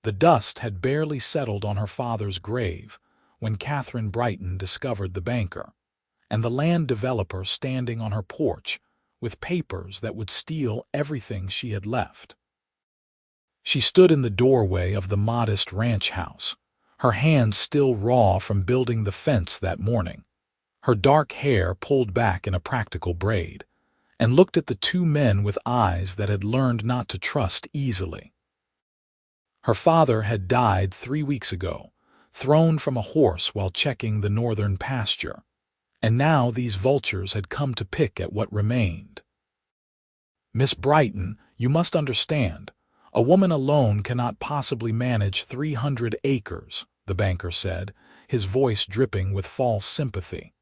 The dust had barely settled on her father's grave when Katherine Brighton discovered the banker and the land developer standing on her porch with papers that would steal everything she had left. She stood in the doorway of the modest ranch house, her hands still raw from building the fence that morning, her dark hair pulled back in a practical braid, and looked at the two men with eyes that had learned not to trust easily. Her father had died 3 weeks ago, thrown from a horse while checking the northern pasture, and now these vultures had come to pick at what remained. "Miss Brighton, you must understand, a woman alone cannot possibly manage 300 acres, the banker said, his voice dripping with false sympathy.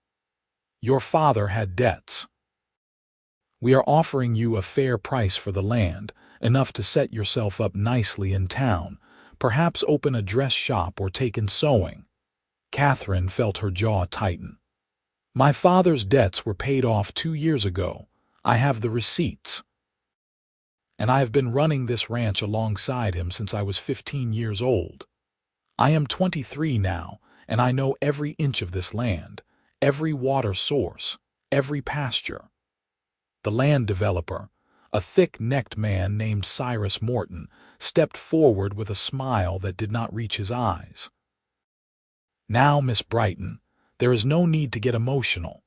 Your father had debts. We are offering you a fair price for the land, enough to set yourself up nicely in town, perhaps open a dress shop or take in sewing." Katherine felt her jaw tighten. "My father's debts were paid off 2 years ago. I have the receipts. And I have been running this ranch alongside him since I was 15 years old. I am 23 now, and I know every inch of this land, every water source, every pasture." The land developer, a thick-necked man named Cyrus Morton, stepped forward with a smile that did not reach his eyes. "Now, Miss Brighton, there is no need to get emotional.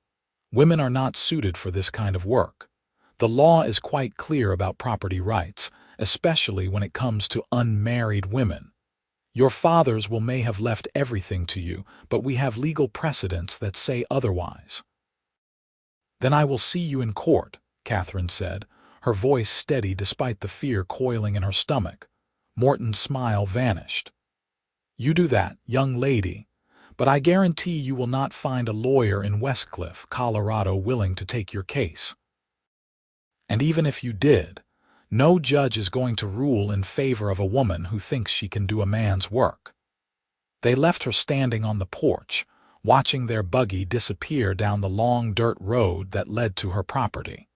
Women are not suited for this kind of work. The law is quite clear about property rights, especially when it comes to unmarried women. Your fathers may have left everything to you, but we have legal precedents that say otherwise." "Then I will see you in court," Katherine said, her voice steady despite the fear coiling in her stomach. Morton's smile vanished. "You do that, young lady, but I guarantee you will not find a lawyer in Westcliff, Colorado willing to take your case. And even if you did, no judge is going to rule in favor of a woman who thinks she can do a man's work." They left her standing on the porch, watching their buggy disappear down the long dirt road that led to her property.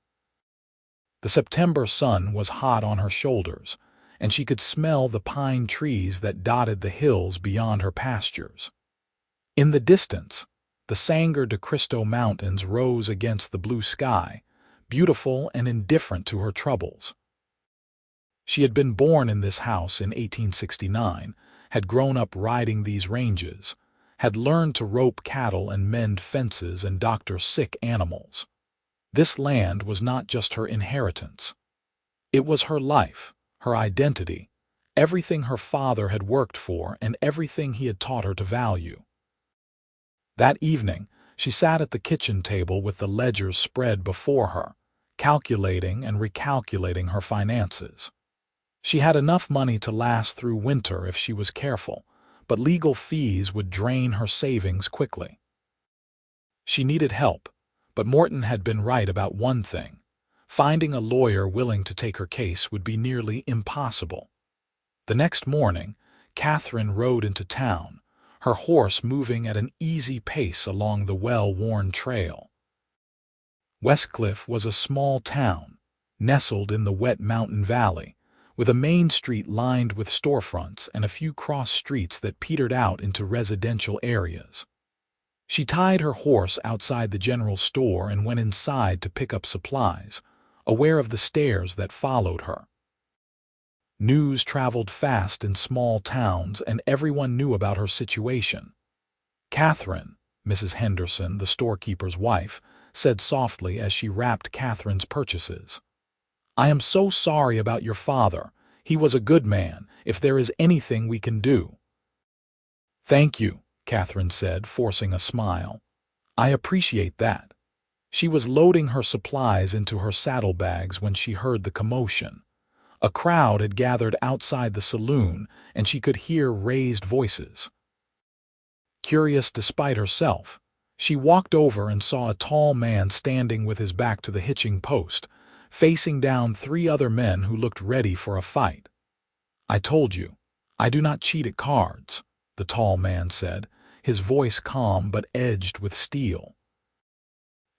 The September sun was hot on her shoulders, and she could smell the pine trees that dotted the hills beyond her pastures. In the distance, the Sangre de Cristo Mountains rose against the blue sky, beautiful and indifferent to her troubles. She had been born in this house in 1869, had grown up riding these ranges, had learned to rope cattle and mend fences and doctor sick animals. This land was not just her inheritance. It was her life, her identity, everything her father had worked for and everything he had taught her to value. That evening, she sat at the kitchen table with the ledgers spread before her, calculating and recalculating her finances. She had enough money to last through winter if she was careful, but legal fees would drain her savings quickly. She needed help, but Morton had been right about one thing. Finding a lawyer willing to take her case would be nearly impossible. The next morning, Katherine rode into town, her horse moving at an easy pace along the well-worn trail. Westcliff was a small town, nestled in the wet mountain valley, with a main street lined with storefronts and a few cross streets that petered out into residential areas. She tied her horse outside the general store and went inside to pick up supplies, aware of the stares that followed her. News traveled fast in small towns, and everyone knew about her situation. Katherine, Mrs. Henderson, the storekeeper's wife, said softly as she wrapped Katherine's purchases, "I am so sorry about your father. He was a good man, if there is anything we can do." "Thank you," Katherine said, forcing a smile. "I appreciate that." She was loading her supplies into her saddlebags when she heard the commotion. A crowd had gathered outside the saloon, and she could hear raised voices. Curious despite herself, she walked over and saw a tall man standing with his back to the hitching post, facing down 3 other men who looked ready for a fight. "I told you, I do not cheat at cards," the tall man said, his voice calm but edged with steel.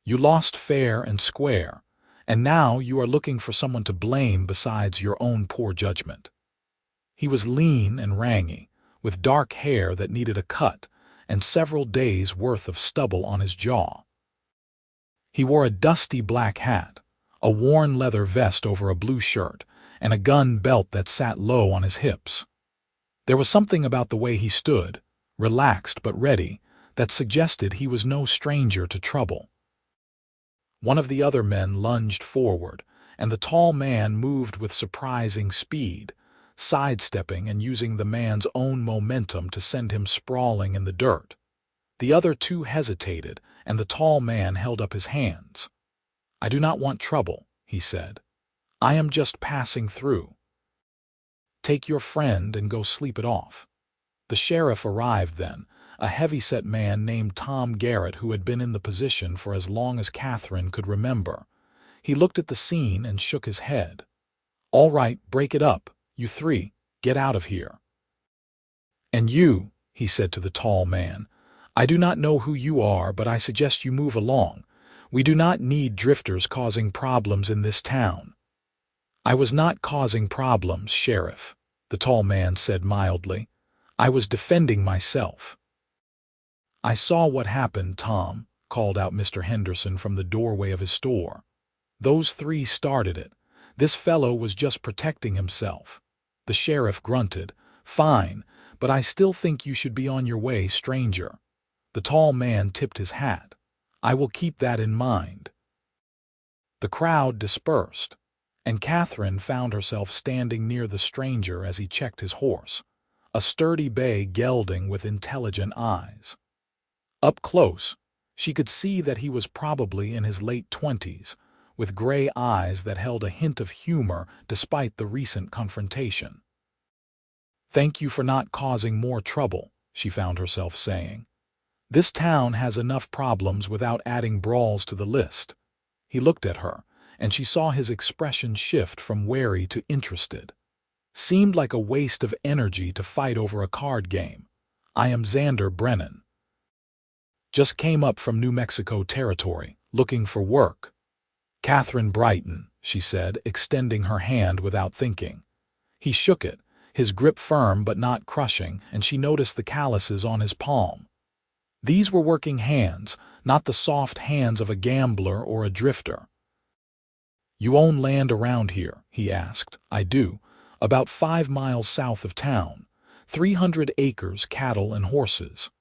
"You lost fair and square, and now you are looking for someone to blame besides your own poor judgment." He was lean and rangy, with dark hair that needed a cut and several days' worth of stubble on his jaw. He wore a dusty black hat, a worn leather vest over a blue shirt, and a gun belt that sat low on his hips. There was something about the way he stood, relaxed but ready, that suggested he was no stranger to trouble. One of the other men lunged forward, and the tall man moved with surprising speed, sidestepping and using the man's own momentum to send him sprawling in the dirt. The other two hesitated, and the tall man held up his hands. "I do not want trouble," he said. "I am just passing through. Take your friend and go sleep it off." The sheriff arrived then, a heavy-set man named Tom Garrett who had been in the position for as long as Katherine could remember. He looked at the scene and shook his head. "All right, break it up. You three, get out of here." "And you," he said to the tall man, "I do not know who you are, but I suggest you move along. We do not need drifters causing problems in this town." "I was not causing problems, Sheriff," the tall man said mildly. "I was defending myself." "I saw what happened, Tom," called out Mr. Henderson from the doorway of his store. "Those three started it. This fellow was just protecting himself." The sheriff grunted. "Fine, but I still think you should be on your way, stranger." The tall man tipped his hat. "I will keep that in mind." The crowd dispersed, and Katherine found herself standing near the stranger as he checked his horse, a sturdy bay gelding with intelligent eyes. Up close, she could see that he was probably in his late 20s, with gray eyes that held a hint of humor despite the recent confrontation. "Thank you for not causing more trouble," she found herself saying. "This town has enough problems without adding brawls to the list." He looked at her, and she saw his expression shift from wary to interested. "Seemed like a waste of energy to fight over a card game. I am Xander Brennan. Just came up from New Mexico territory, looking for work." "Katherine Brighton," she said, extending her hand without thinking. He shook it, his grip firm but not crushing, and she noticed the calluses on his palm. These were working hands, not the soft hands of a gambler or a drifter. "You own land around here?" he asked. "I do. About 5 miles south of town. 300 acres, cattle and horses."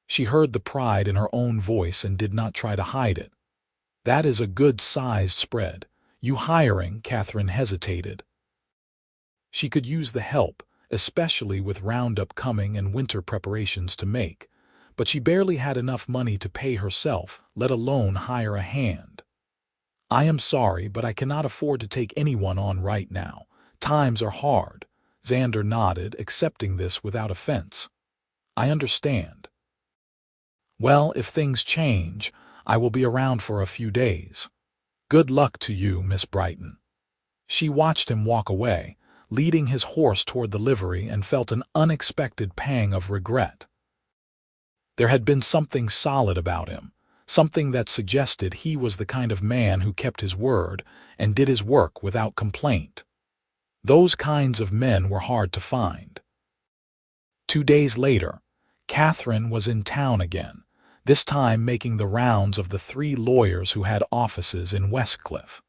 She heard the pride in her own voice and did not try to hide it. "That is a good-sized spread. You hiring?" Katherine hesitated. She could use the help, especially with Roundup coming and winter preparations to make, but she barely had enough money to pay herself, let alone hire a hand. "I am sorry, but I cannot afford to take anyone on right now. Times are hard." Xander nodded, accepting this without offense. "I understand." "Well, if things change, I will be around for a few days." "Good luck to you, Miss Brighton." She watched him walk away, leading his horse toward the livery, and felt an unexpected pang of regret. There had been something solid about him, something that suggested he was the kind of man who kept his word and did his work without complaint. Those kinds of men were hard to find. 2 days later, Katherine was in town again, this time making the rounds of the 3 lawyers who had offices in Westcliff.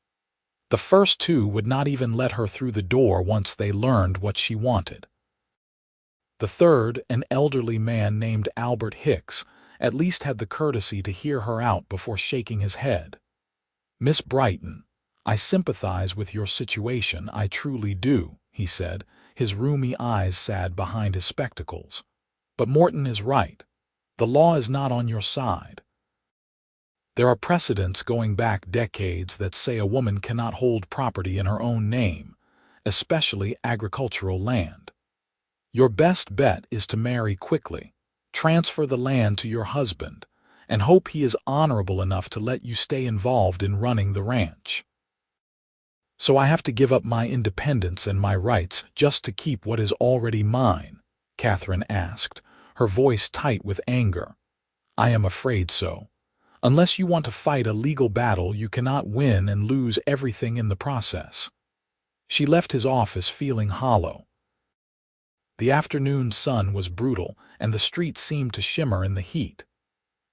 The first 2 would not even let her through the door once they learned what she wanted. The third, an elderly man named Albert Hicks, at least had the courtesy to hear her out before shaking his head. "Miss Brighton, I sympathize with your situation, I truly do," he said, his rheumy eyes sad behind his spectacles. "But Morton is right. The law is not on your side. There are precedents going back decades that say a woman cannot hold property in her own name, especially agricultural land. Your best bet is to marry quickly, transfer the land to your husband, and hope he is honorable enough to let you stay involved in running the ranch." "So I have to give up my independence and my rights just to keep what is already mine?" Katherine asked, her voice tight with anger. "I am afraid so. Unless you want to fight a legal battle, you cannot win and lose everything in the process." She left his office feeling hollow. The afternoon sun was brutal, and the street seemed to shimmer in the heat.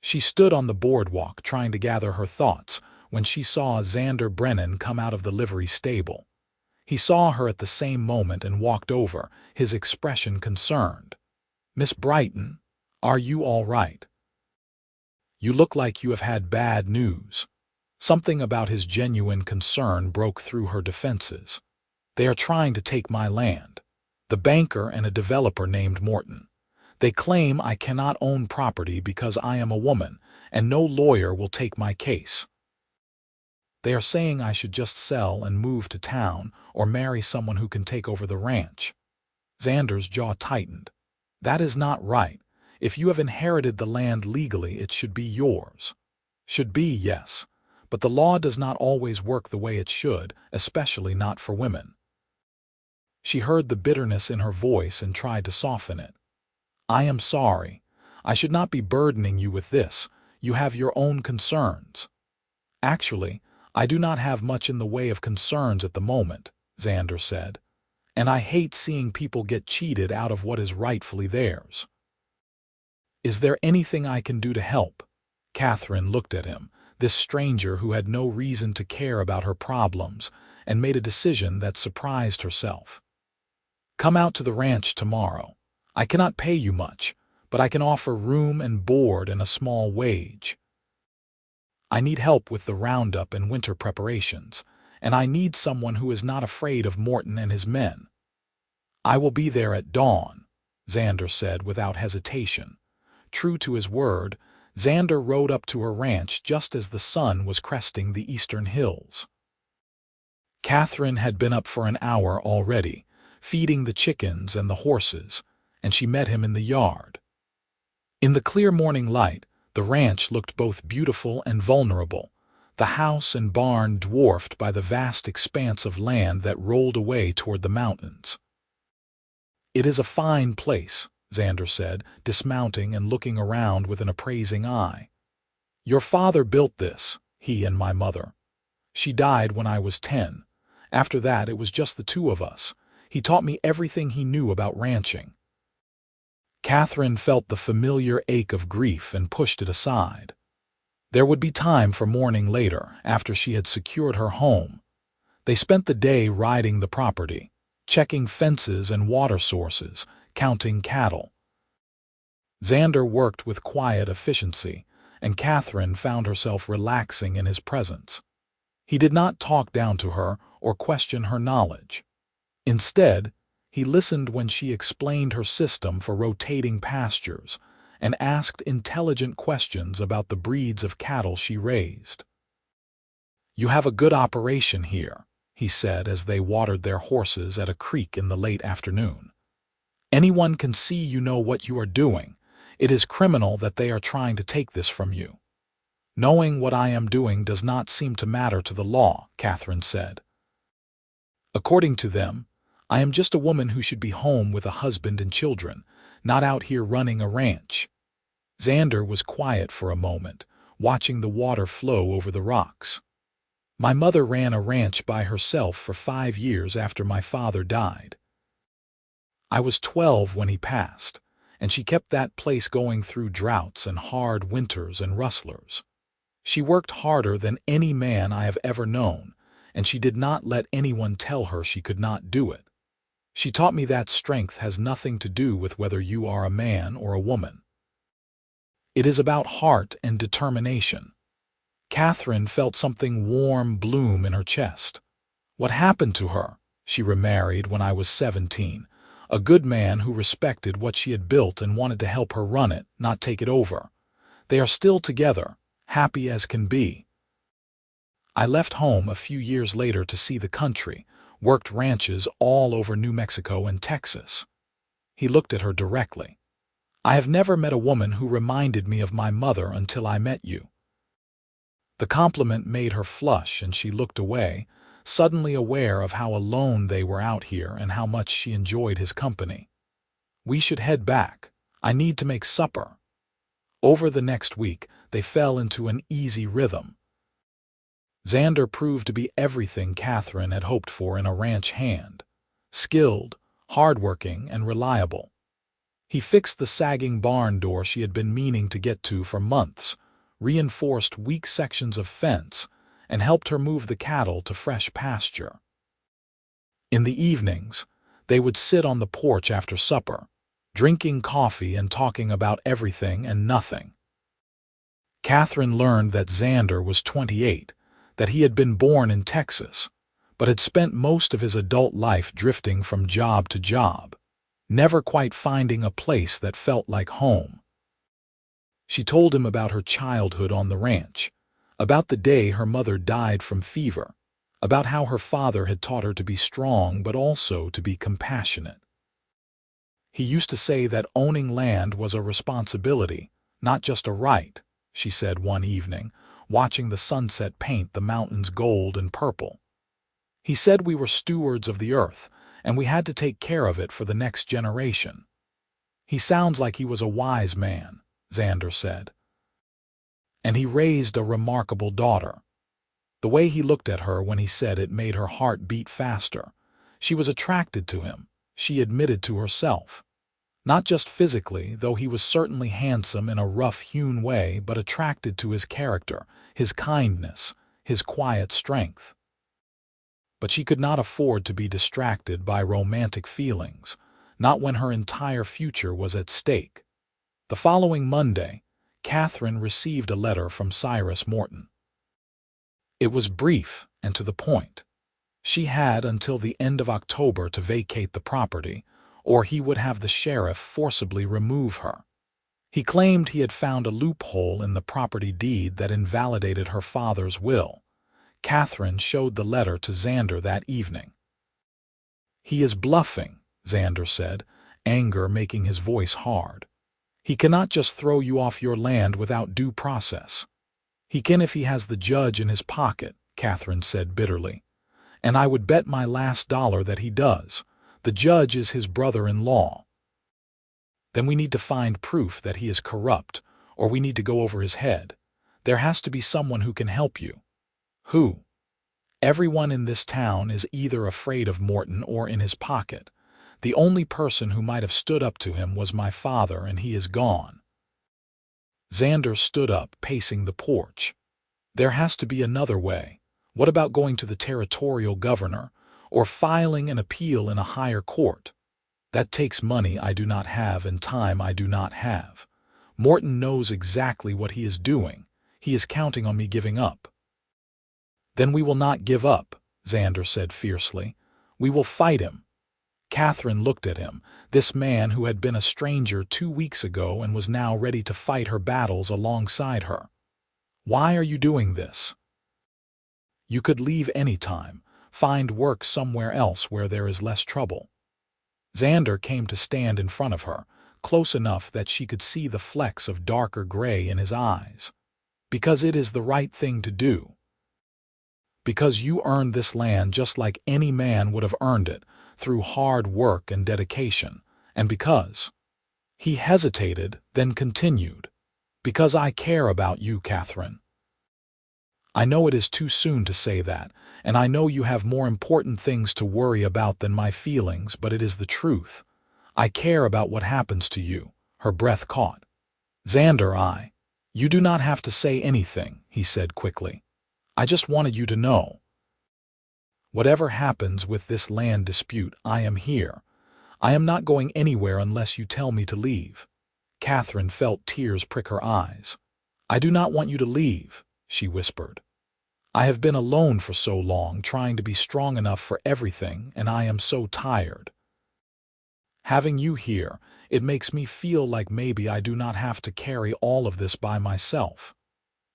She stood on the boardwalk trying to gather her thoughts when she saw Xander Brennan come out of the livery stable. He saw her at the same moment and walked over, his expression concerned. "Miss Brighton, are you all right? You look like you have had bad news." Something about his genuine concern broke through her defenses. "They are trying to take my land. The banker and a developer named Morton. They claim I cannot own property because I am a woman, and no lawyer will take my case. They are saying I should just sell and move to town or marry someone who can take over the ranch." Xander's jaw tightened. "That is not right. If you have inherited the land legally, it should be yours." "Should be, yes. But the law does not always work the way it should, especially not for women." She heard the bitterness in her voice and tried to soften it. "I am sorry. I should not be burdening you with this. You have your own concerns." "Actually, I do not have much in the way of concerns at the moment," Xander said. "And I hate seeing people get cheated out of what is rightfully theirs." "Is there anything I can do to help?" Katherine looked at him, this stranger who had no reason to care about her problems, and made a decision that surprised herself. "Come out to the ranch tomorrow. I cannot pay you much, but I can offer room and board and a small wage. I need help with the roundup and winter preparations, and I need someone who is not afraid of Morton and his men." "I will be there at dawn," Xander said without hesitation. True to his word, Xander rode up to her ranch just as the sun was cresting the eastern hills. Katherine had been up for an hour already, feeding the chickens and the horses, and she met him in the yard. In the clear morning light, the ranch looked both beautiful and vulnerable, the house and barn dwarfed by the vast expanse of land that rolled away toward the mountains. "It is a fine place," Xander said, dismounting and looking around with an appraising eye. "Your father built this, he and my mother. She died when I was 10. After that, it was just the two of us. He taught me everything he knew about ranching." Katherine felt the familiar ache of grief and pushed it aside. There would be time for mourning later, after she had secured her home. They spent the day riding the property, checking fences and water sources, counting cattle. Xander worked with quiet efficiency, and Katherine found herself relaxing in his presence. He did not talk down to her or question her knowledge. Instead, he listened when she explained her system for rotating pastures and asked intelligent questions about the breeds of cattle she raised. "You have a good operation here," he said as they watered their horses at a creek in the late afternoon. "Anyone can see you know what you are doing. It is criminal that they are trying to take this from you." "Knowing what I am doing does not seem to matter to the law," Katherine said. "According to them, I am just a woman who should be home with a husband and children, not out here running a ranch." Xander was quiet for a moment, watching the water flow over the rocks. "My mother ran a ranch by herself for 5 years after my father died. I was 12 when he passed, and she kept that place going through droughts and hard winters and rustlers. She worked harder than any man I have ever known, and she did not let anyone tell her she could not do it. She taught me that strength has nothing to do with whether you are a man or a woman. It is about heart and determination." Katherine felt something warm bloom in her chest. "What happened to her? She remarried when I was 17. A good man who respected what she had built and wanted to help her run it, not take it over. They are still together, happy as can be. I left home a few years later to see the country, worked ranches all over New Mexico and Texas." He looked at her directly. "I have never met a woman who reminded me of my mother until I met you." The compliment made her flush and she looked away, suddenly aware of how alone they were out here and how much she enjoyed his company. "We should head back. I need to make supper." Over the next week, they fell into an easy rhythm. Xander proved to be everything Katherine had hoped for in a ranch hand. Skilled, hardworking and reliable. He fixed the sagging barn door she had been meaning to get to for months, reinforced weak sections of fence, and helped her move the cattle to fresh pasture. In the evenings, they would sit on the porch after supper, drinking coffee and talking about everything and nothing. Katherine learned that Xander was 28, that he had been born in Texas, but had spent most of his adult life drifting from job to job, never quite finding a place that felt like home. She told him about her childhood on the ranch, about the day her mother died from fever, about how her father had taught her to be strong but also to be compassionate. He used to say that owning land was a responsibility, not just a right, she said one evening, watching the sunset paint the mountains gold and purple. He said we were stewards of the earth, and we had to take care of it for the next generation. He sounds like he was a wise man, Xander said. And he raised a remarkable daughter. The way he looked at her when he said it made her heart beat faster. She was attracted to him, she admitted to herself. Not just physically, though he was certainly handsome in a rough-hewn way, but attracted to his character, his kindness, his quiet strength. But she could not afford to be distracted by romantic feelings, not when her entire future was at stake. The following Monday, Katherine received a letter from Cyrus Morton. It was brief and to the point. She had until the end of October to vacate the property, or he would have the sheriff forcibly remove her. He claimed he had found a loophole in the property deed that invalidated her father's will. Katherine showed the letter to Xander that evening. He is bluffing, Xander said, anger making his voice hard. He cannot just throw you off your land without due process. He can if he has the judge in his pocket, Katherine said bitterly. And I would bet my last dollar that he does. The judge is his brother-in-law. Then we need to find proof that he is corrupt, or we need to go over his head. There has to be someone who can help you. Who? Everyone in this town is either afraid of Morton or in his pocket. The only person who might have stood up to him was my father, and he is gone. Xander stood up, pacing the porch. There has to be another way. What about going to the territorial governor, or filing an appeal in a higher court? That takes money I do not have and time I do not have. Morton knows exactly what he is doing. He is counting on me giving up. Then we will not give up, Xander said fiercely. We will fight him. Katherine looked at him, this man who had been a stranger 2 weeks ago and was now ready to fight her battles alongside her. Why are you doing this? You could leave any time, find work somewhere else where there is less trouble. Xander came to stand in front of her, close enough that she could see the flecks of darker gray in his eyes. Because it is the right thing to do. Because you earned this land just like any man would have earned it, through hard work and dedication, and because... He hesitated, then continued. Because I care about you, Katherine. I know it is too soon to say that, and I know you have more important things to worry about than my feelings, but it is the truth. I care about what happens to you. Her breath caught. Xander, You do not have to say anything, he said quickly. I just wanted you to know. Whatever happens with this land dispute, I am here. I am not going anywhere unless you tell me to leave. Katherine felt tears prick her eyes. I do not want you to leave, she whispered. I have been alone for so long, trying to be strong enough for everything, and I am so tired. Having you here, it makes me feel like maybe I do not have to carry all of this by myself.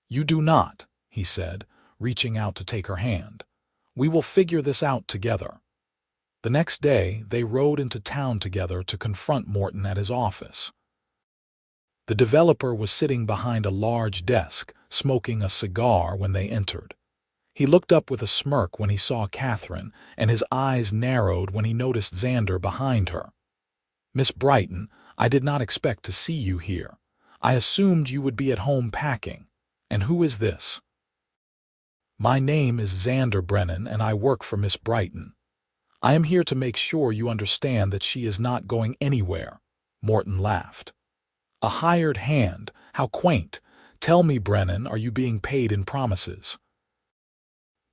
You do not, he said, reaching out to take her hand. We will figure this out together. The next day, they rode into town together to confront Morton at his office. The developer was sitting behind a large desk, smoking a cigar when they entered. He looked up with a smirk when he saw Katherine, and his eyes narrowed when he noticed Xander behind her. Miss Brighton, I did not expect to see you here. I assumed you would be at home packing. And who is this? My name is Xander Brennan, and I work for Miss Brighton. I am here to make sure you understand that she is not going anywhere." Morton laughed. "A hired hand? How quaint. Tell me, Brennan, are you being paid in promises?"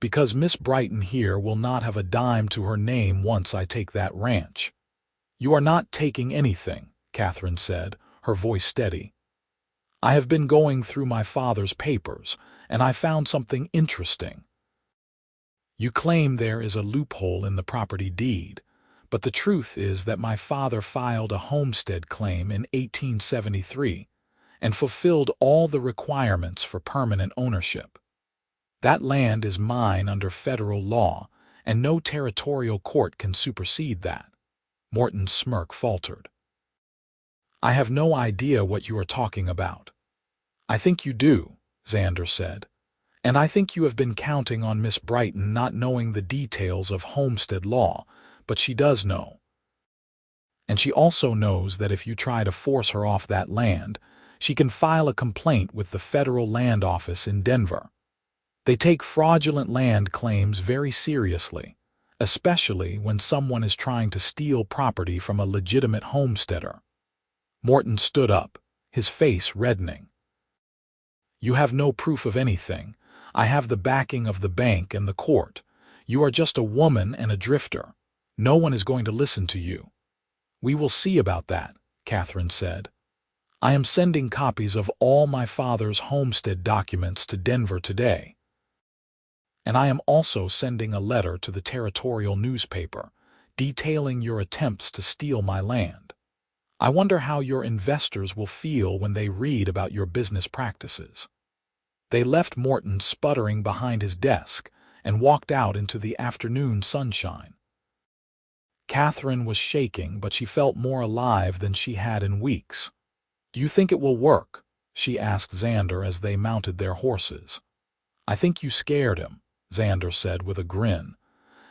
"Because Miss Brighton here will not have a dime to her name once I take that ranch." "You are not taking anything," Katherine said, her voice steady. "I have been going through my father's papers, and I found something interesting. You claim there is a loophole in the property deed, but the truth is that my father filed a homestead claim in 1873 and fulfilled all the requirements for permanent ownership. That land is mine under federal law, and no territorial court can supersede that." Morton's smirk faltered. "I have no idea what you are talking about." "I think you do," Xander said. "And I think you have been counting on Miss Brighton not knowing the details of homestead law, but she does know. And she also knows that if you try to force her off that land, she can file a complaint with the Federal Land Office in Denver. They take fraudulent land claims very seriously, especially when someone is trying to steal property from a legitimate homesteader." Morton stood up, his face reddening. "You have no proof of anything. I have the backing of the bank and the court. You are just a woman and a drifter. No one is going to listen to you." "We will see about that," Katherine said. "I am sending copies of all my father's homestead documents to Denver today. And I am also sending a letter to the territorial newspaper, detailing your attempts to steal my land. I wonder how your investors will feel when they read about your business practices." They left Morton sputtering behind his desk and walked out into the afternoon sunshine. Katherine was shaking, but she felt more alive than she had in weeks. "Do you think it will work?" she asked Xander as they mounted their horses. "I think you scared him," Xander said with a grin.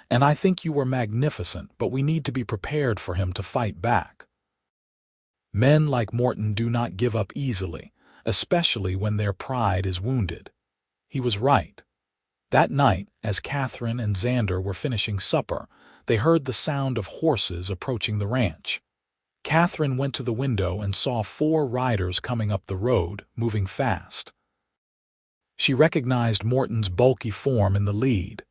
"And I think you were magnificent, but we need to be prepared for him to fight back. Men like Morton do not give up easily, especially when their pride is wounded." He was right. That night, as Katherine and Xander were finishing supper, they heard the sound of horses approaching the ranch. Katherine went to the window and saw 4 riders coming up the road, moving fast. She recognized Morton's bulky form in the lead.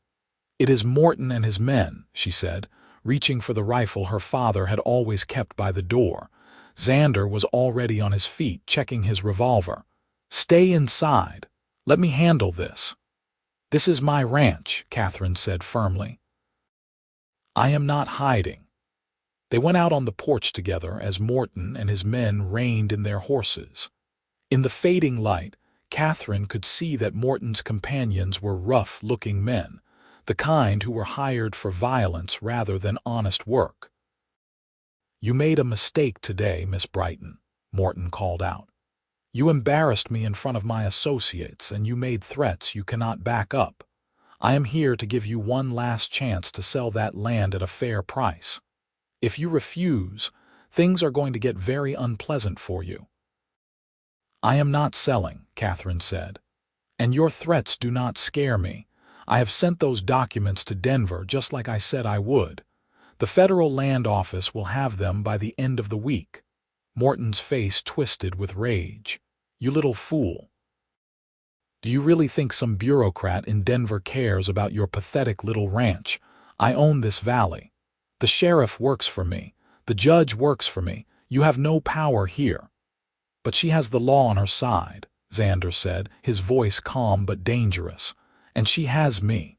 "It is Morton and his men," she said, reaching for the rifle her father had always kept by the door. Xander was already on his feet, checking his revolver. "Stay inside. Let me handle this." "This is my ranch," Katherine said firmly. "I am not hiding." They went out on the porch together as Morton and his men reined in their horses. In the fading light, Katherine could see that Morton's companions were rough-looking men, the kind who were hired for violence rather than honest work. "You made a mistake today, Miss Brighton," Morton called out. "You embarrassed me in front of my associates, and you made threats you cannot back up. I am here to give you one last chance to sell that land at a fair price. If you refuse, things are going to get very unpleasant for you." "I am not selling," Katherine said. "And your threats do not scare me. I have sent those documents to Denver just like I said I would. The Federal Land Office will have them by the end of the week." Morton's face twisted with rage. "You little fool. Do you really think some bureaucrat in Denver cares about your pathetic little ranch? I own this valley. The sheriff works for me. The judge works for me. You have no power here." "But she has the law on her side," Xander said, his voice calm but dangerous. "And she has me.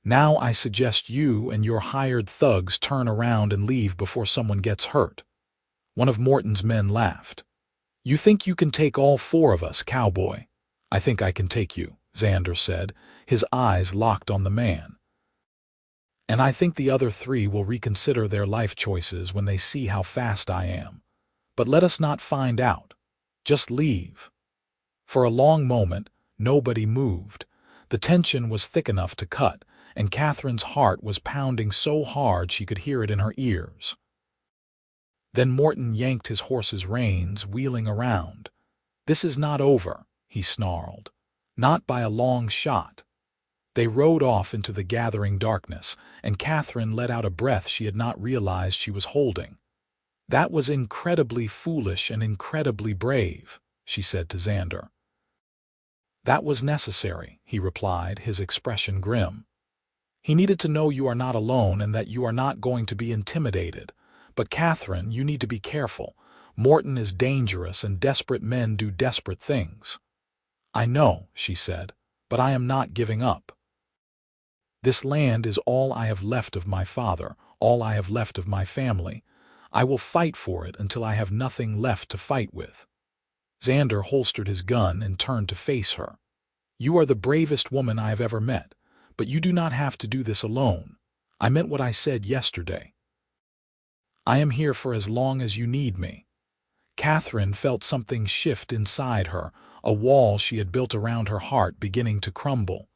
Now I suggest you and your hired thugs turn around and leave before someone gets hurt." One of Morton's men laughed. "You think you can take all 4 of us, Cowboy?" "I think I can take you," Xander said, his eyes locked on the man. "And I think the other 3 will reconsider their life choices when they see how fast I am. But let us not find out. Just leave." For a long moment, nobody moved. The tension was thick enough to cut, and Katherine's heart was pounding so hard she could hear it in her ears. Then Morton yanked his horse's reins, wheeling around. "This is not over," he snarled. "Not by a long shot. They rode off into the gathering darkness, and Katherine let out a breath she had not realized she was holding. "That was incredibly foolish and incredibly brave," she said to Xander. "That was necessary," he replied, his expression grim. "He needed to know you are not alone and that you are not going to be intimidated. But Katherine, you need to be careful. Morton is dangerous and desperate men do desperate things." "I know," she said, "but I am not giving up. This land is all I have left of my father, all I have left of my family. I will fight for it until I have nothing left to fight with." Xander holstered his gun and turned to face her. "You are the bravest woman I have ever met, but you do not have to do this alone. I meant what I said yesterday. I am here for as long as you need me." Katherine felt something shift inside her, a wall she had built around her heart beginning to crumble.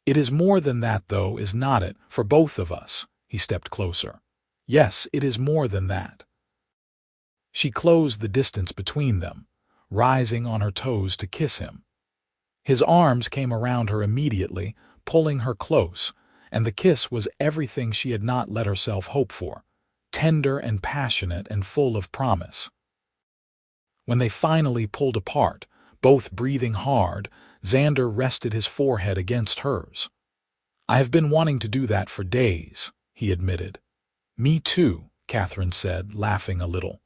"It is more than that, though, is not it, for both of us?" He stepped closer. "Yes, it is more than that." She closed the distance between them, rising on her toes to kiss him. His arms came around her immediately, pulling her close, and the kiss was everything she had not let herself hope for, tender and passionate and full of promise. When they finally pulled apart, both breathing hard, Xander rested his forehead against hers. "I have been wanting to do that for days," he admitted. "Me too," Katherine said, laughing a little.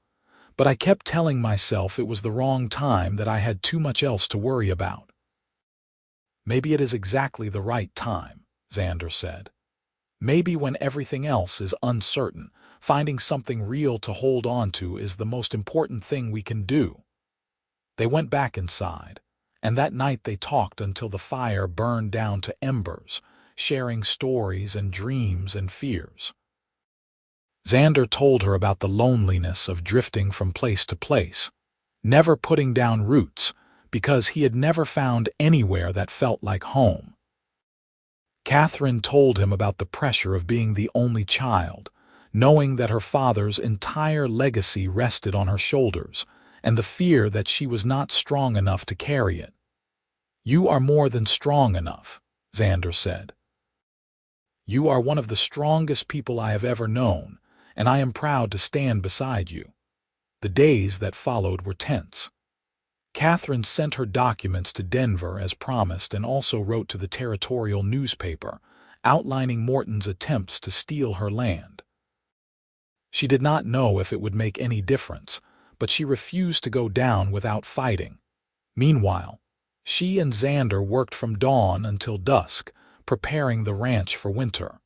"But I kept telling myself it was the wrong time, that I had too much else to worry about." "Maybe it is exactly the right time," Xander said. "Maybe when everything else is uncertain, finding something real to hold on to is the most important thing we can do." They went back inside, and that night they talked until the fire burned down to embers, sharing stories and dreams and fears. Xander told her about the loneliness of drifting from place to place, never putting down roots, because he had never found anywhere that felt like home. Katherine told him about the pressure of being the only child, knowing that her father's entire legacy rested on her shoulders, and the fear that she was not strong enough to carry it. "You are more than strong enough," Xander said. "You are one of the strongest people I have ever known, and I am proud to stand beside you." The days that followed were tense. Katherine sent her documents to Denver as promised and also wrote to the territorial newspaper, outlining Morton's attempts to steal her land. She did not know if it would make any difference, but she refused to go down without fighting. Meanwhile, she and Xander worked from dawn until dusk, preparing the ranch for winter.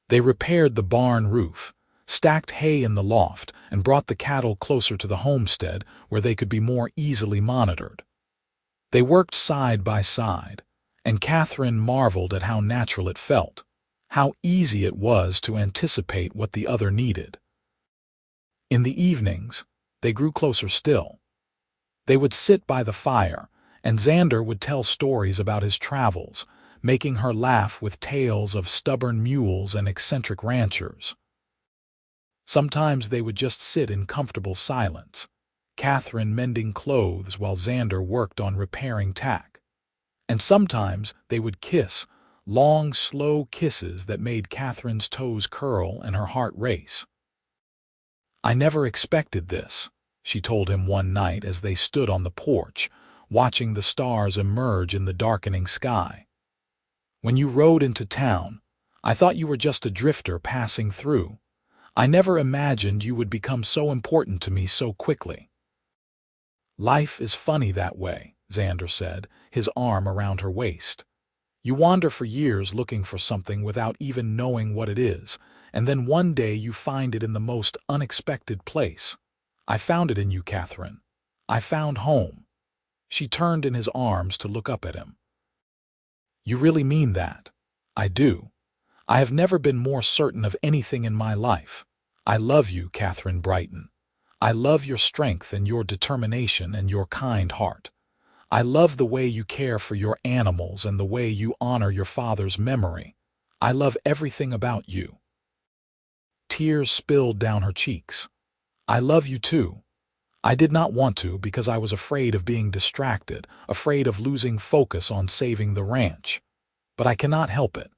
They repaired the barn roof, stacked hay in the loft, and brought the cattle closer to the homestead where they could be more easily monitored. They worked side by side, and Katherine marveled at how natural it felt, how easy it was to anticipate what the other needed. In the evenings, they grew closer still. They would sit by the fire, and Xander would tell stories about his travels, making her laugh with tales of stubborn mules and eccentric ranchers. Sometimes they would just sit in comfortable silence, Katherine mending clothes while Xander worked on repairing tack. And sometimes they would kiss, long, slow kisses that made Katherine's toes curl and her heart race. "I never expected this," she told him one night as they stood on the porch, watching the stars emerge in the darkening sky. "When you rode into town, I thought you were just a drifter passing through. I never imagined you would become so important to me so quickly." "Life is funny that way," Xander said, his arm around her waist. "You wander for years looking for something without even knowing what it is, and then one day you find it in the most unexpected place. I found it in you, Katherine. I found home." She turned in his arms to look up at him. "You really mean that?" "I do. I have never been more certain of anything in my life. I love you, Katherine Brighton. I love your strength and your determination and your kind heart. I love the way you care for your animals and the way you honor your father's memory. I love everything about you." Tears spilled down her cheeks. "I love you too. I did not want to because I was afraid of being distracted, afraid of losing focus on saving the ranch. But I cannot help it.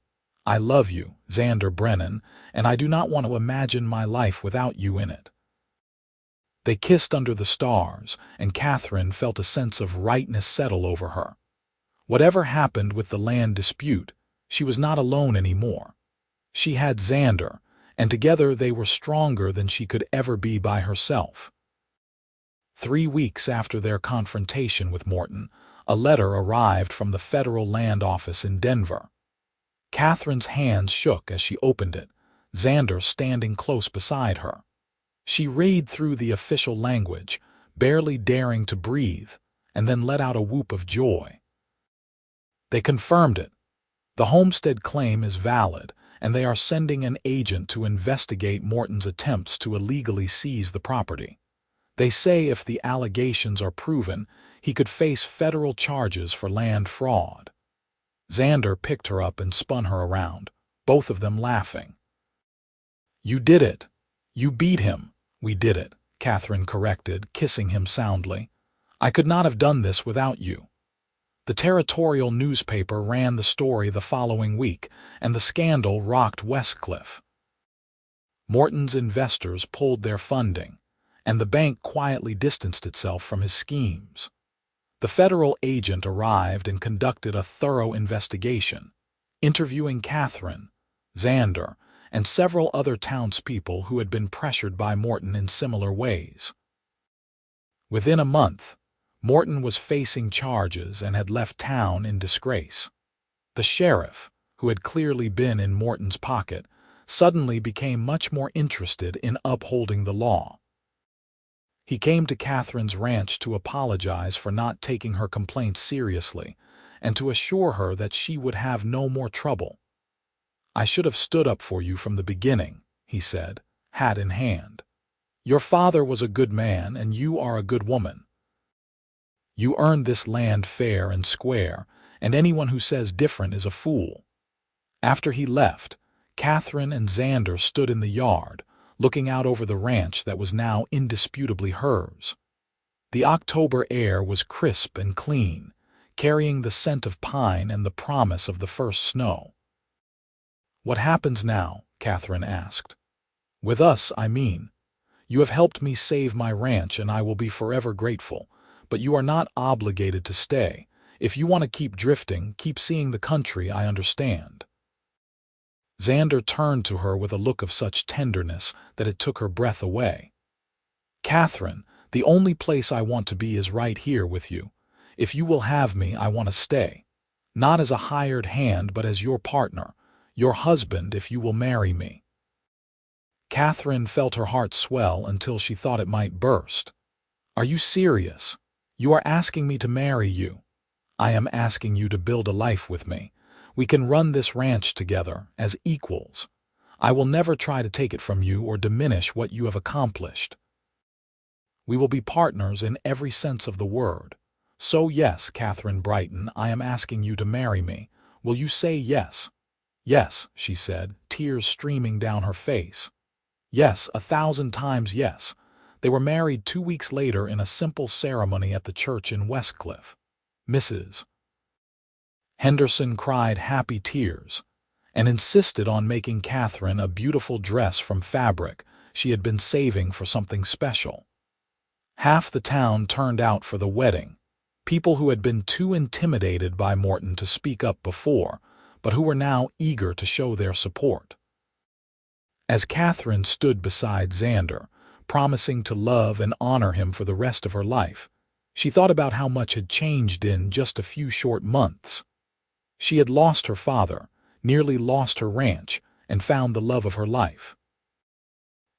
I love you, Xander Brennan, and I do not want to imagine my life without you in it." They kissed under the stars, and Katherine felt a sense of rightness settle over her. Whatever happened with the land dispute, she was not alone anymore. She had Xander, and together they were stronger than she could ever be by herself. 3 weeks after their confrontation with Morton, a letter arrived from the Federal Land Office in Denver. Katherine's hands shook as she opened it, Xander standing close beside her. She read through the official language, barely daring to breathe, and then let out a whoop of joy. They confirmed it. The homestead claim is valid, and they are sending an agent to investigate Morton's attempts to illegally seize the property. They say if the allegations are proven, he could face federal charges for land fraud. Xander picked her up and spun her around, both of them laughing. "You did it. You beat him." "We did it," Katherine corrected, kissing him soundly. "I could not have done this without you." The territorial newspaper ran the story the following week, and the scandal rocked Westcliff. Morton's investors pulled their funding, and the bank quietly distanced itself from his schemes. The federal agent arrived and conducted a thorough investigation, interviewing Katherine, Xander, and several other townspeople who had been pressured by Morton in similar ways. Within a month, Morton was facing charges and had left town in disgrace. The sheriff, who had clearly been in Morton's pocket, suddenly became much more interested in upholding the law. He came to Katherine's ranch to apologize for not taking her complaints seriously and to assure her that she would have no more trouble. "I should have stood up for you from the beginning," he said, hat in hand. "Your father was a good man and you are a good woman. You earned this land fair and square, and anyone who says different is a fool." After he left, Katherine and Xander stood in the yard, looking out over the ranch that was now indisputably hers. The October air was crisp and clean, carrying the scent of pine and the promise of the first snow. "What happens now?" Katherine asked. "With us, I mean. You have helped me save my ranch and I will be forever grateful, but you are not obligated to stay. If you want to keep drifting, keep seeing the country, I understand." Xander turned to her with a look of such tenderness that it took her breath away. "Katherine, the only place I want to be is right here with you. If you will have me, I want to stay. Not as a hired hand, but as your partner, your husband if you will marry me." Katherine felt her heart swell until she thought it might burst. "Are you serious? You are asking me to marry you?" "I am asking you to build a life with me. We can run this ranch together, as equals. I will never try to take it from you or diminish what you have accomplished. We will be partners in every sense of the word. So yes, Katherine Brighton, I am asking you to marry me. Will you say yes?" "Yes," she said, tears streaming down her face. "Yes, 1,000 times yes." They were married 2 weeks later in a simple ceremony at the church in Westcliff. Mrs. Henderson cried happy tears and insisted on making Katherine a beautiful dress from fabric she had been saving for something special. Half the town turned out for the wedding, people who had been too intimidated by Morton to speak up before, but who were now eager to show their support. As Katherine stood beside Xander, promising to love and honor him for the rest of her life, she thought about how much had changed in just a few short months. She had lost her father, nearly lost her ranch, and found the love of her life.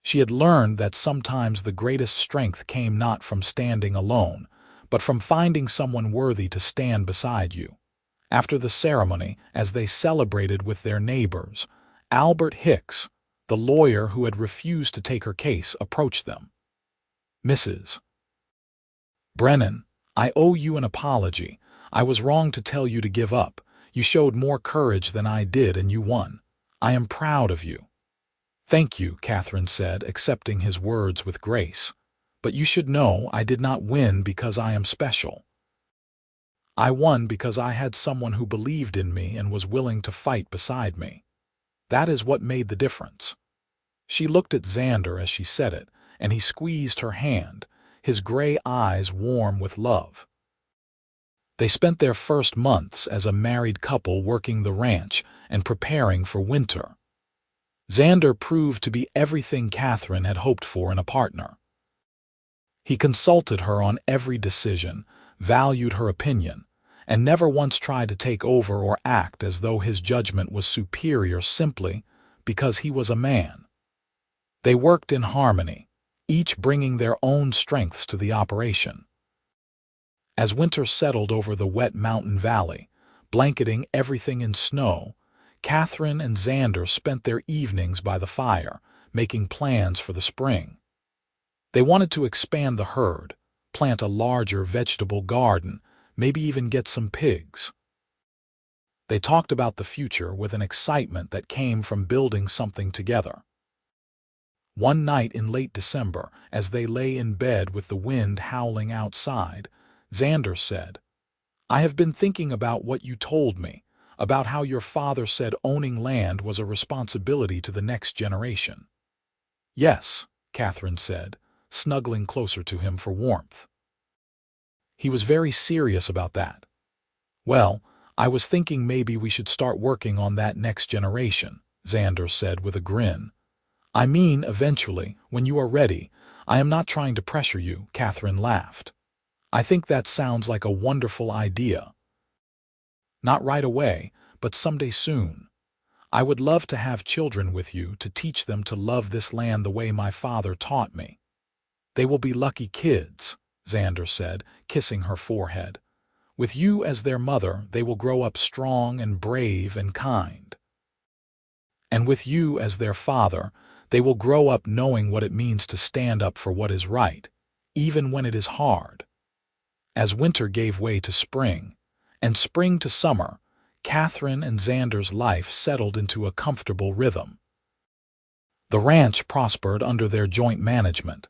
She had learned that sometimes the greatest strength came not from standing alone, but from finding someone worthy to stand beside you. After the ceremony, as they celebrated with their neighbors, Albert Hicks, the lawyer who had refused to take her case, approached them. "Mrs. Brennan, I owe you an apology. I was wrong to tell you to give up. You showed more courage than I did and you won. I am proud of you." "Thank you," Katherine said, accepting his words with grace. "But you should know I did not win because I am special. I won because I had someone who believed in me and was willing to fight beside me. That is what made the difference." She looked at Xander as she said it, and he squeezed her hand, his gray eyes warm with love. They spent their first months as a married couple working the ranch and preparing for winter. Xander proved to be everything Katherine had hoped for in a partner. He consulted her on every decision, valued her opinion, and never once tried to take over or act as though his judgment was superior simply because he was a man. They worked in harmony, each bringing their own strengths to the operation. As winter settled over the wet mountain valley, blanketing everything in snow, Katherine and Xander spent their evenings by the fire, making plans for the spring. They wanted to expand the herd, plant a larger vegetable garden, maybe even get some pigs. They talked about the future with an excitement that came from building something together. One night in late December, as they lay in bed with the wind howling outside, Xander said, "I have been thinking about what you told me, about how your father said owning land was a responsibility to the next generation." "Yes," Katherine said, snuggling closer to him for warmth. "He was very serious about that." "Well, I was thinking maybe we should start working on that next generation," Xander said with a grin. "I mean, eventually, when you are ready. I am not trying to pressure you," Katherine laughed. "I think that sounds like a wonderful idea." "Not right away, but someday soon. I would love to have children with you to teach them to love this land the way my father taught me." "They will be lucky kids," Xander said, kissing her forehead. "With you as their mother, they will grow up strong and brave and kind. And with you as their father, they will grow up knowing what it means to stand up for what is right, even when it is hard." As winter gave way to spring, and spring to summer, Katherine and Xander's life settled into a comfortable rhythm. The ranch prospered under their joint management,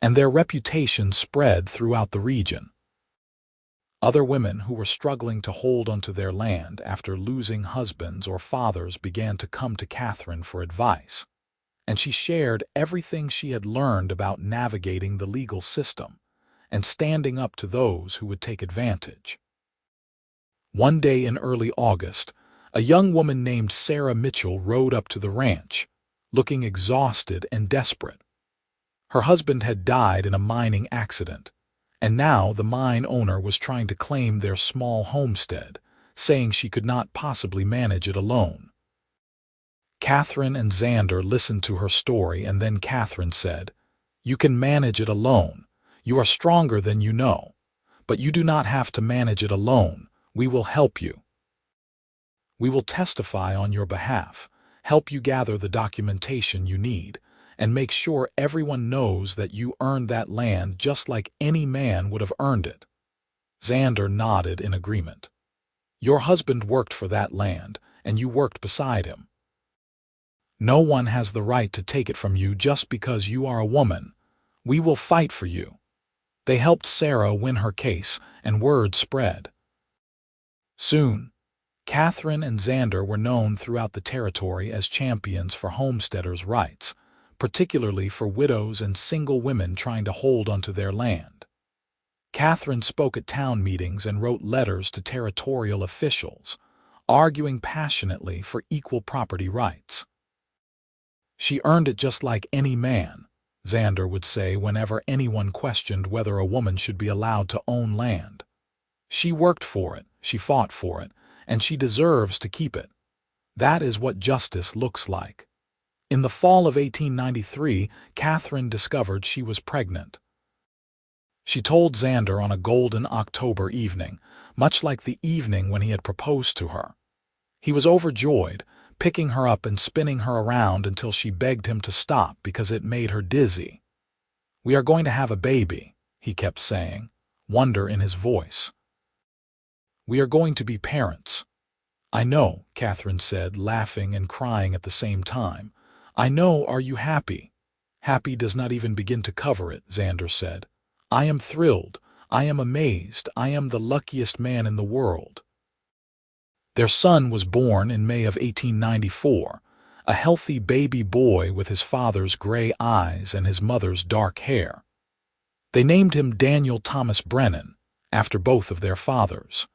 and their reputation spread throughout the region. Other women who were struggling to hold onto their land after losing husbands or fathers began to come to Katherine for advice, and she shared everything she had learned about navigating the legal system and standing up to those who would take advantage. One day in early August, a young woman named Sarah Mitchell rode up to the ranch, looking exhausted and desperate. Her husband had died in a mining accident, and now the mine owner was trying to claim their small homestead, saying she could not possibly manage it alone. Katherine and Xander listened to her story, and then Katherine said, "You can manage it alone. You are stronger than you know. But you do not have to manage it alone. We will help you. We will testify on your behalf, help you gather the documentation you need, and make sure everyone knows that you earned that land just like any man would have earned it." Xander nodded in agreement. "Your husband worked for that land, and you worked beside him. No one has the right to take it from you just because you are a woman. We will fight for you." They helped Sarah win her case, and word spread. Soon, Katherine and Xander were known throughout the territory as champions for homesteaders' rights, particularly for widows and single women trying to hold onto their land. Katherine spoke at town meetings and wrote letters to territorial officials, arguing passionately for equal property rights. "She earned it just like any man," Xander would say whenever anyone questioned whether a woman should be allowed to own land. "She worked for it, she fought for it, and she deserves to keep it. That is what justice looks like." In the fall of 1893, Katherine discovered she was pregnant. She told Xander on a golden October evening, much like the evening when he had proposed to her. He was overjoyed, picking her up and spinning her around until she begged him to stop because it made her dizzy. "We are going to have a baby," he kept saying, wonder in his voice. "We are going to be parents." "I know," Katherine said, laughing and crying at the same time. "I know. Are you happy?" "Happy does not even begin to cover it," Xander said. "I am thrilled. I am amazed. I am the luckiest man in the world." Their son was born in May of 1894, a healthy baby boy with his father's gray eyes and his mother's dark hair. They named him Daniel Thomas Brennan, after both of their fathers.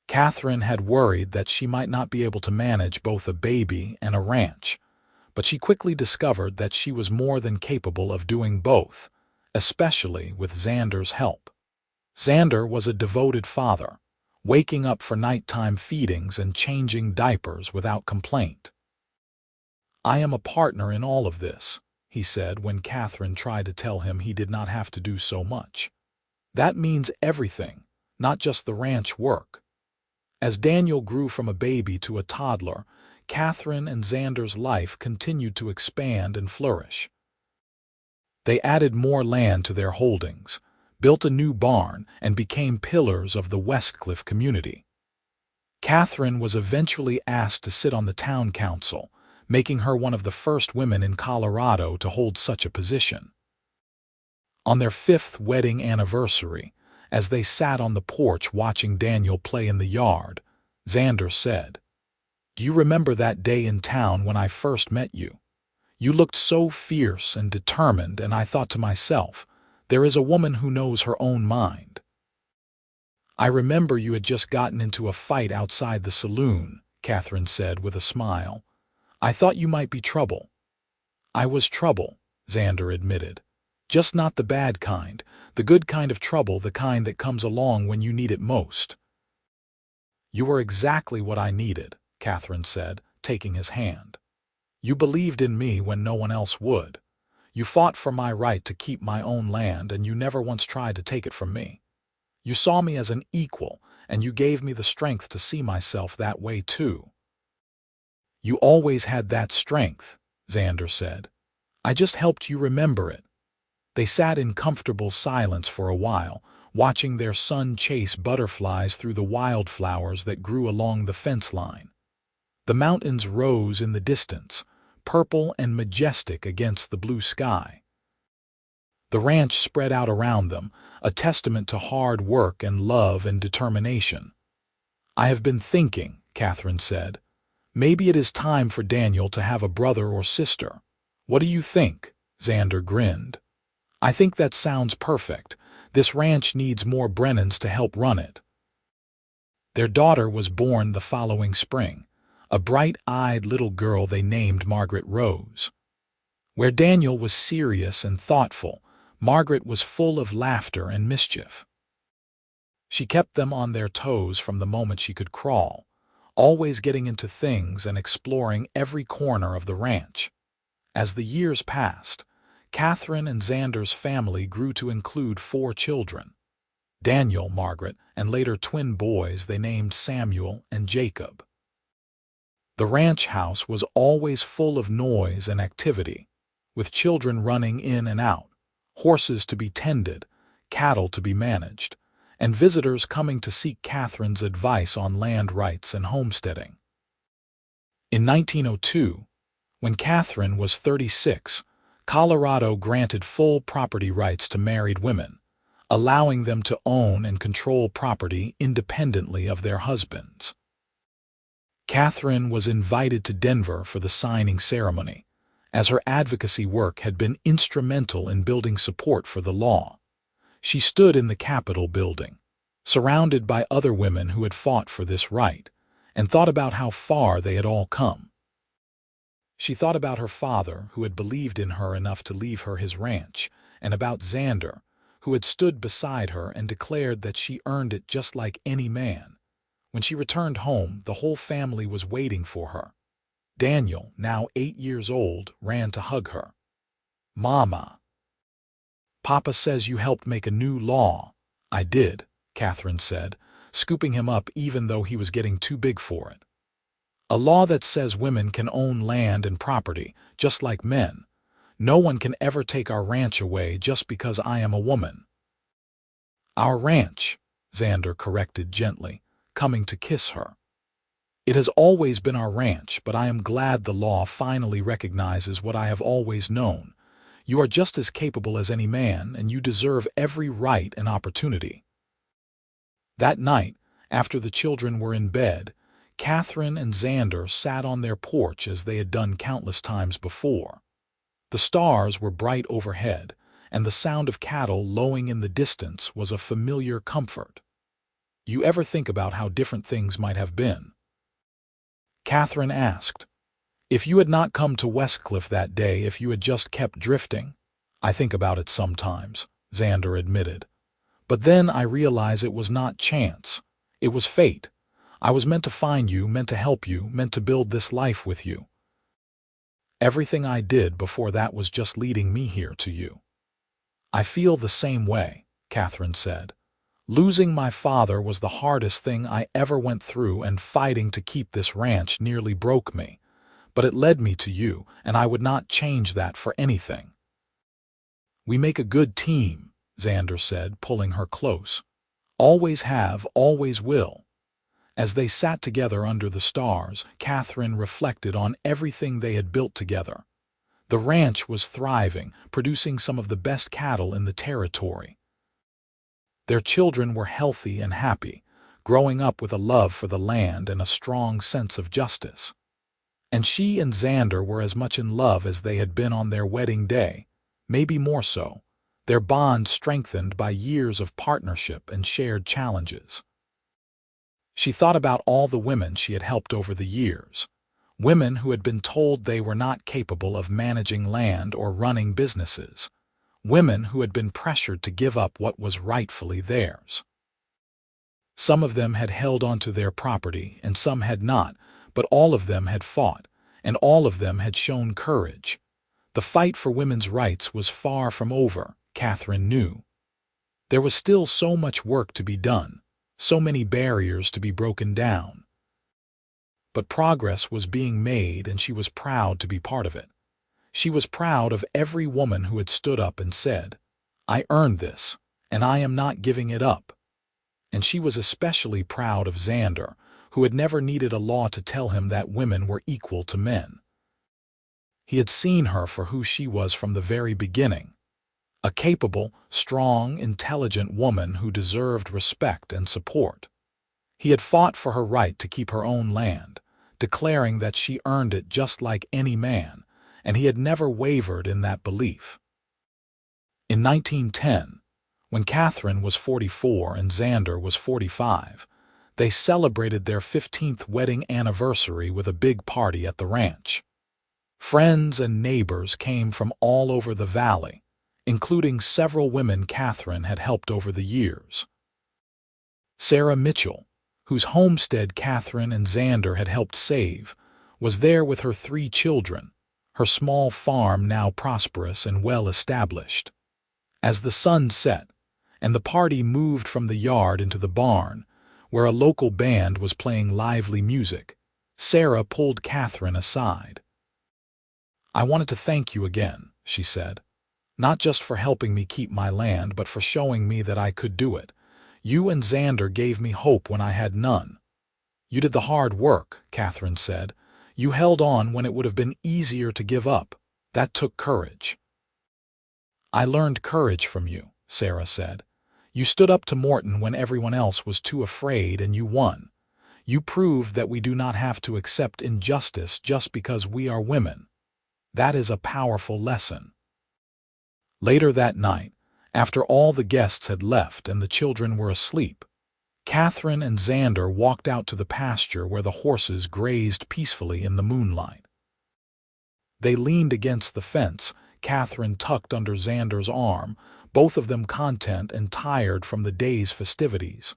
Katherine had worried that she might not be able to manage both a baby and a ranch, but she quickly discovered that she was more than capable of doing both, especially with Xander's help. Xander was a devoted father, waking up for nighttime feedings and changing diapers without complaint. "I am a partner in all of this," he said when Katherine tried to tell him he did not have to do so much. "That means everything, not just the ranch work." As Daniel grew from a baby to a toddler, Katherine and Xander's life continued to expand and flourish. They added more land to their holdings, built a new barn, and became pillars of the Westcliff community. Katherine was eventually asked to sit on the town council, making her one of the first women in Colorado to hold such a position. On their 5th wedding anniversary, as they sat on the porch watching Daniel play in the yard, Xander said, "Do you remember that day in town when I first met you? You looked so fierce and determined, and I thought to myself, there is a woman who knows her own mind." "I remember you had just gotten into a fight outside the saloon," Katherine said with a smile. "I thought you might be trouble." "I was trouble," Xander admitted. "Just not the bad kind, the good kind of trouble, the kind that comes along when you need it most." "You were exactly what I needed," Katherine said, taking his hand. "You believed in me when no one else would. You fought for my right to keep my own land, and you never once tried to take it from me. You saw me as an equal, and you gave me the strength to see myself that way too." "You always had that strength," Xander said. "I just helped you remember it." They sat in comfortable silence for a while, watching their son chase butterflies through the wildflowers that grew along the fence line. The mountains rose in the distance, purple and majestic against the blue sky. The ranch spread out around them, a testament to hard work and love and determination. "I have been thinking," Katherine said. "Maybe it is time for Daniel to have a brother or sister. What do you think?" Xander grinned. "I think that sounds perfect. This ranch needs more Brennans to help run it." Their daughter was born the following spring, a bright-eyed little girl they named Margaret Rose. Where Daniel was serious and thoughtful, Margaret was full of laughter and mischief. She kept them on their toes from the moment she could crawl, always getting into things and exploring every corner of the ranch. As the years passed, Katherine and Xander's family grew to include 4 children: Daniel, Margaret, and later twin boys they named Samuel and Jacob. The ranch house was always full of noise and activity, with children running in and out, horses to be tended, cattle to be managed, and visitors coming to seek Katherine's advice on land rights and homesteading. In 1902, when Katherine was 36, Colorado granted full property rights to married women, allowing them to own and control property independently of their husbands. Katherine was invited to Denver for the signing ceremony, as her advocacy work had been instrumental in building support for the law. She stood in the Capitol building, surrounded by other women who had fought for this right, and thought about how far they had all come. She thought about her father, who had believed in her enough to leave her his ranch, and about Xander, who had stood beside her and declared that she earned it just like any man. When she returned home, the whole family was waiting for her. Daniel, now 8 years old, ran to hug her. "Mama." "Papa says you helped make a new law." "I did," Katherine said, scooping him up even though he was getting too big for it. "A law that says women can own land and property, just like men. No one can ever take our ranch away just because I am a woman." "Our ranch," Xander corrected gently, coming to kiss her. "It has always been our ranch, but I am glad the law finally recognizes what I have always known. You are just as capable as any man, and you deserve every right and opportunity." That night, after the children were in bed, Katherine and Xander sat on their porch as they had done countless times before. The stars were bright overhead, and the sound of cattle lowing in the distance was a familiar comfort. "You ever think about how different things might have been?" Katherine asked. "If you had not come to Westcliff that day, if you had just kept drifting?" "I think about it sometimes," Xander admitted. "But then I realize it was not chance. It was fate. I was meant to find you, meant to help you, meant to build this life with you. Everything I did before that was just leading me here to you." "I feel the same way," Katherine said. "Losing my father was the hardest thing I ever went through, and fighting to keep this ranch nearly broke me. But it led me to you, and I would not change that for anything." "We make a good team," Xander said, pulling her close. "Always have, always will." As they sat together under the stars, Katherine reflected on everything they had built together. The ranch was thriving, producing some of the best cattle in the territory. Their children were healthy and happy, growing up with a love for the land and a strong sense of justice. And she and Xander were as much in love as they had been on their wedding day, maybe more so, their bond strengthened by years of partnership and shared challenges. She thought about all the women she had helped over the years, women who had been told they were not capable of managing land or running businesses, women who had been pressured to give up what was rightfully theirs. Some of them had held onto their property and some had not, but all of them had fought, and all of them had shown courage. The fight for women's rights was far from over, Katherine knew. There was still so much work to be done, so many barriers to be broken down. But progress was being made, and she was proud to be part of it. She was proud of every woman who had stood up and said, "I earned this, and I am not giving it up." And she was especially proud of Xander, who had never needed a law to tell him that women were equal to men. He had seen her for who she was from the very beginning. A capable, strong, intelligent woman who deserved respect and support. He had fought for her right to keep her own land, declaring that she earned it just like any man, and he had never wavered in that belief. In 1910, when Katherine was 44 and Xander was 45, they celebrated their 15th wedding anniversary with a big party at the ranch. Friends and neighbors came from all over the valley, including several women Katherine had helped over the years. Sarah Mitchell, whose homestead Katherine and Xander had helped save, was there with her 3 children, her small farm now prosperous and well established. As the sun set, and the party moved from the yard into the barn, where a local band was playing lively music, Sarah pulled Katherine aside. "I wanted to thank you again," she said. "Not just for helping me keep my land, but for showing me that I could do it. You and Xander gave me hope when I had none." "You did the hard work," Katherine said. "You held on when it would have been easier to give up. That took courage." "I learned courage from you," Sarah said. "You stood up to Morton when everyone else was too afraid, and you won. You proved that we do not have to accept injustice just because we are women. That is a powerful lesson." Later that night, after all the guests had left and the children were asleep, Katherine and Xander walked out to the pasture where the horses grazed peacefully in the moonlight. They leaned against the fence, Katherine tucked under Xander's arm, both of them content and tired from the day's festivities.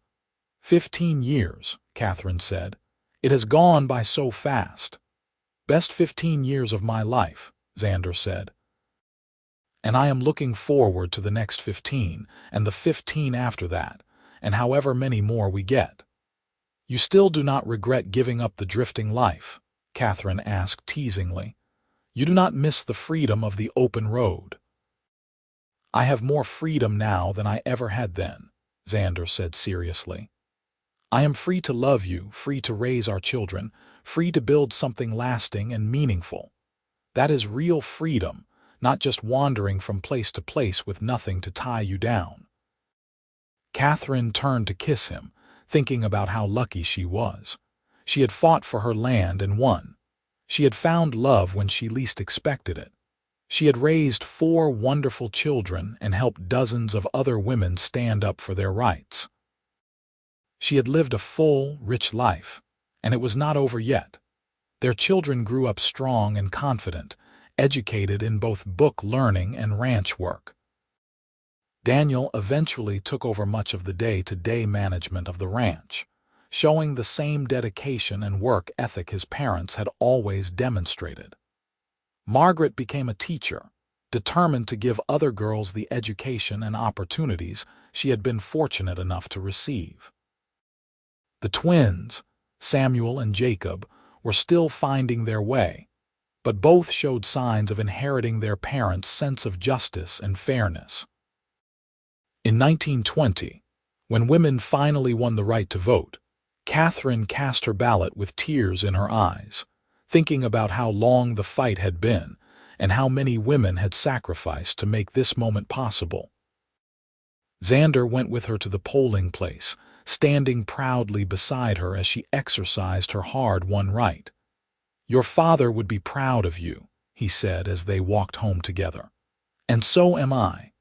15 years, Katherine said. "It has gone by so fast." "Best 15 years of my life," Xander said. "And I am looking forward to the next 15, and the 15 after that, and however many more we get." "You still do not regret giving up the drifting life?" Katherine asked teasingly. "You do not miss the freedom of the open road?" "I have more freedom now than I ever had then," Xander said seriously. "I am free to love you, free to raise our children, free to build something lasting and meaningful. That is real freedom, not just wandering from place to place with nothing to tie you down. Katherine turned to kiss him, thinking about how lucky she was. She had fought for her land and won. She had found love when she least expected it. She had raised 4 wonderful children and helped dozens of other women stand up for their rights. She had lived a full, rich life, and it was not over yet. Their children grew up strong and confident, educated in both book learning and ranch work. Daniel eventually took over much of the day-to-day management of the ranch, showing the same dedication and work ethic his parents had always demonstrated. Margaret became a teacher, determined to give other girls the education and opportunities she had been fortunate enough to receive. The twins, Samuel and Jacob, were still finding their way, but both showed signs of inheriting their parents' sense of justice and fairness. In 1920, when women finally won the right to vote, Katherine cast her ballot with tears in her eyes, thinking about how long the fight had been and how many women had sacrificed to make this moment possible. Xander went with her to the polling place, standing proudly beside her as she exercised her hard-won right. "Your father would be proud of you," he said as they walked home together. "And so am I.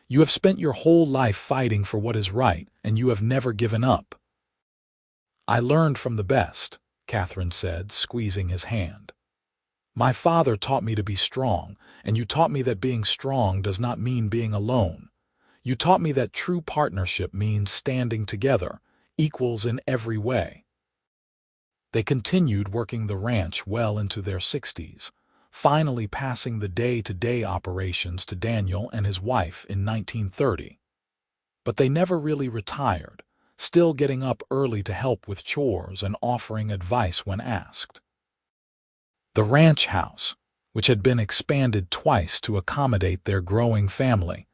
You have spent your whole life fighting for what is right, and you have never given up." "I learned from the best," Katherine said, squeezing his hand. "My father taught me to be strong, and you taught me that being strong does not mean being alone. You taught me that true partnership means standing together, equals in every way." They continued working the ranch well into their 60s, finally passing the day-to-day operations to Daniel and his wife in 1930. But they never really retired, still getting up early to help with chores and offering advice when asked. The ranch house, which had been expanded twice to accommodate their growing family,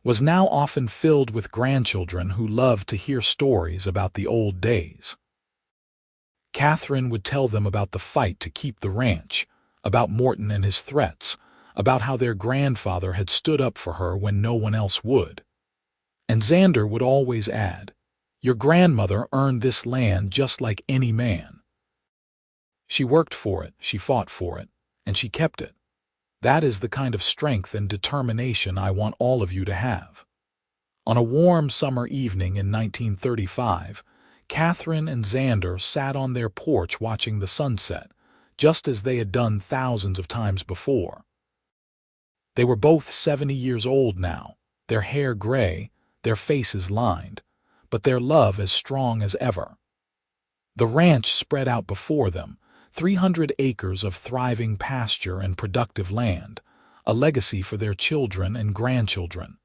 was now often filled with grandchildren who loved to hear stories about the old days. Katherine would tell them about the fight to keep the ranch, about Morton and his threats, about how their grandfather had stood up for her when no one else would. And Xander would always add, "Your grandmother earned this land just like any man. She worked for it, she fought for it, and she kept it. That is the kind of strength and determination I want all of you to have." On a warm summer evening in 1935, Katherine and Xander sat on their porch watching the sunset, just as they had done thousands of times before. They were both 70 years old now, their hair gray, their faces lined, but their love as strong as ever. The ranch spread out before them, 300 acres of thriving pasture and productive land, a legacy for their children and grandchildren.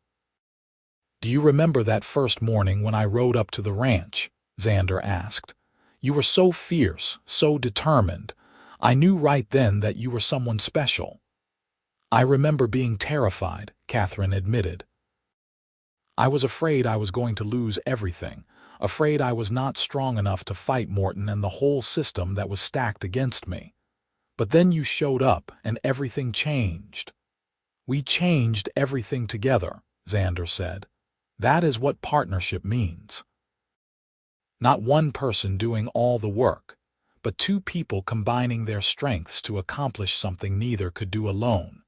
"Do you remember that first morning when I rode up to the ranch?" Xander asked. "You were so fierce, so determined. I knew right then that you were someone special." "I remember being terrified," Katherine admitted. "I was afraid I was going to lose everything, afraid I was not strong enough to fight Morton and the whole system that was stacked against me. But then you showed up and everything changed." "We changed everything together," Xander said. "That is what partnership means. Not one person doing all the work, but 2 people combining their strengths to accomplish something neither could do alone."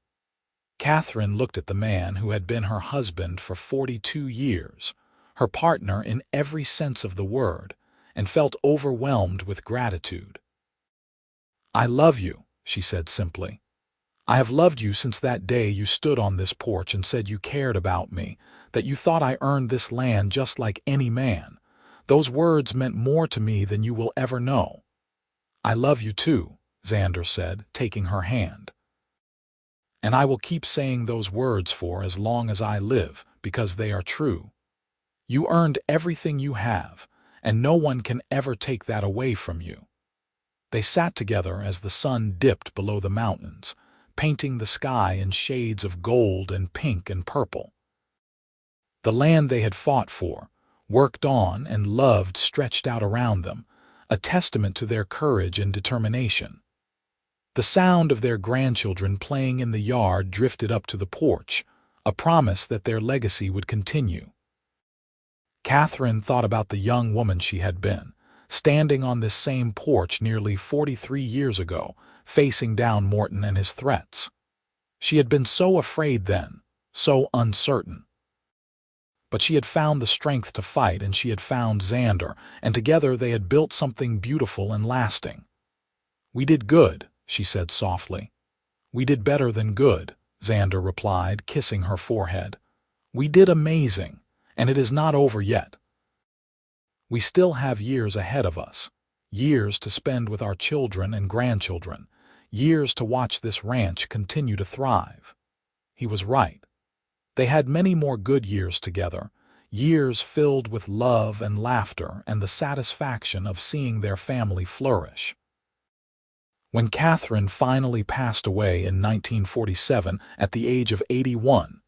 Katherine looked at the man who had been her husband for 42 years, her partner in every sense of the word, and felt overwhelmed with gratitude. "I love you," she said simply. "I have loved you since that day you stood on this porch and said you cared about me, that you thought I earned this land just like any man. Those words meant more to me than you will ever know." "I love you too," Xander said, taking her hand. "And I will keep saying those words for as long as I live, because they are true. You earned everything you have, and no one can ever take that away from you." They sat together as the sun dipped below the mountains, painting the sky in shades of gold and pink and purple. The land they had fought for, worked on, and loved stretched out around them, a testament to their courage and determination. The sound of their grandchildren playing in the yard drifted up to the porch, a promise that their legacy would continue. Katherine thought about the young woman she had been, standing on this same porch nearly 43 years ago, facing down Morton and his threats. She had been so afraid then, so uncertain. But she had found the strength to fight, and she had found Xander, and together they had built something beautiful and lasting. "We did good," she said softly. "We did better than good," Xander replied, kissing her forehead. "We did amazing, and it is not over yet. We still have years ahead of us, years to spend with our children and grandchildren, years to watch this ranch continue to thrive." He was right. They had many more good years together, years filled with love and laughter and the satisfaction of seeing their family flourish. When Katherine finally passed away in 1947 at the age of 81,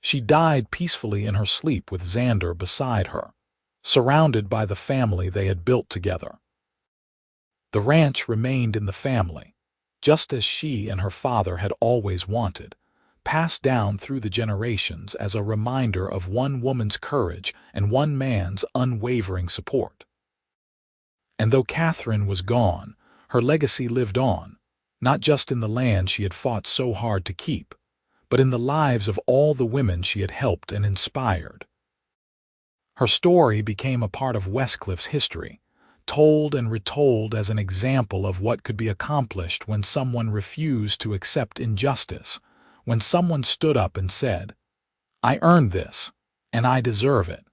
she died peacefully in her sleep with Xander beside her, surrounded by the family they had built together. The ranch remained in the family, just as she and her father had always wanted, passed down through the generations as a reminder of one woman's courage and one man's unwavering support. And though Katherine was gone, her legacy lived on, not just in the land she had fought so hard to keep, but in the lives of all the women she had helped and inspired. Her story became a part of Westcliff's history, told and retold as an example of what could be accomplished when someone refused to accept injustice, when someone stood up and said, "I earned this, and I deserve it."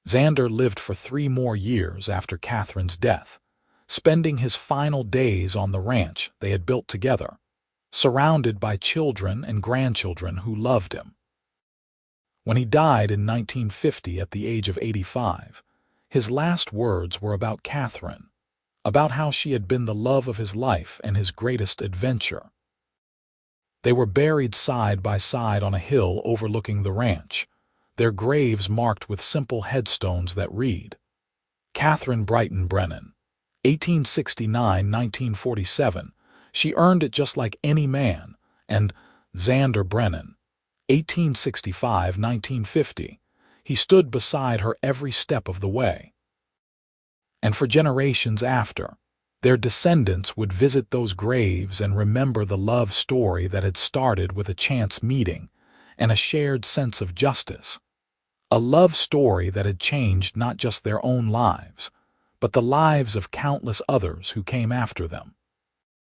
Xander lived for 3 more years after Katherine's death, spending his final days on the ranch they had built together, surrounded by children and grandchildren who loved him. When he died in 1950 at the age of 85, his last words were about Katherine, about how she had been the love of his life and his greatest adventure. They were buried side by side on a hill overlooking the ranch, their graves marked with simple headstones that read, Katherine Brennan, 1869–1947, she earned it just like any man, and Xander Brennan, 1865–1950, he stood beside her every step of the way. And for generations after, their descendants would visit those graves and remember the love story that had started with a chance meeting and a shared sense of justice. A love story that had changed not just their own lives, but the lives of countless others who came after them.